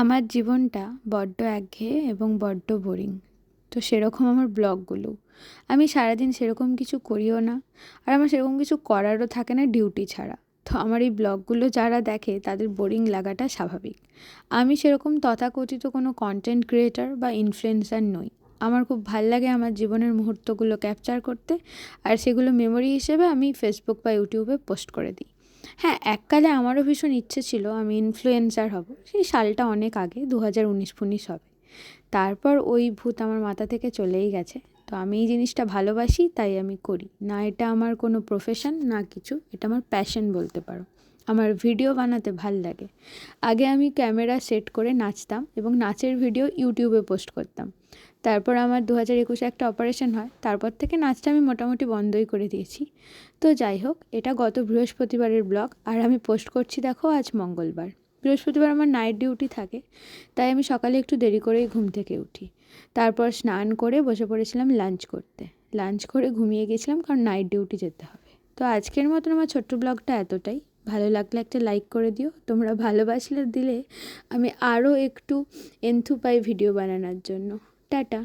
আমার জীবনটা বড্ড একঘেয়ে এবং বড্ড বোরিং। তো সেরকম আমার ব্লগগুলো। আমি সারাদিন সেরকম কিছু করিও না, আর আমার সেরকম কিছু করারও থাকে না ডিউটি ছাড়া। তো আমার এই ব্লগগুলো যারা দেখে তাদের বোরিং লাগাটা স্বাভাবিক। আমি সেরকম তথাকথিত কোনো কন্টেন্ট ক্রিয়েটর বা ইনফ্লুয়েন্সার নই। আমার খুব ভাল লাগে আমার জীবনের মুহূর্তগুলো ক্যাপচার করতে, আর সেগুলো মেমোরি হিসেবে আমি ফেসবুক বা ইউটিউবে পোস্ট করে দিই। হ্যাঁ, এককালে আমারও ভীষণ ইচ্ছে ছিল আমি ইনফ্লুয়েন্সার হব। সেই সালটা অনেক আগে, 2019-20 হবে। তারপর ওই ভূত আমার মাথা থেকে চলেই গেছে। তো আমি এই জিনিসটা ভালোবাসি, তাই আমি করি না। এটা আমার কোনো প্রফেশন না কিছু, এটা আমার প্যাশন বলতে পারো। আমার ভিডিও বানাতে ভাল লাগে। আগে আমি ক্যামেরা সেট করে নাচতাম এবং নাচের ভিডিও ইউটিউবে পোস্ট করতাম। তারপর আমার 2021-এ একটা অপারেশন হয়, তারপর থেকে নাচটা আমি মোটামুটি বন্ধই করে দিয়েছি। তো যাই হোক, এটা গত বৃহস্পতিবারের ব্লগ, আর আমি পোস্ট করছি দেখো আজ মঙ্গলবার। বৃহস্পতিবার আমার নাইট ডিউটি থাকে, তাই আমি সকালে একটু দেরি করেই ঘুম থেকে উঠি। তারপর স্নান করে বসে পড়েছিলাম লাঞ্চ করতে। লাঞ্চ করে ঘুমিয়ে গেছিলাম, কারণ নাইট ডিউটি যেতে হবে। তো আজকের মতন আমার ছোট্ট ব্লগটা এতটাই। ভালো লাগলে একটা লাইক করে দিও। তোমরা ভালোবাসলে দিলে আমি আরও একটু এন্থু পাই ভিডিও বানানোর জন্য। টাটা।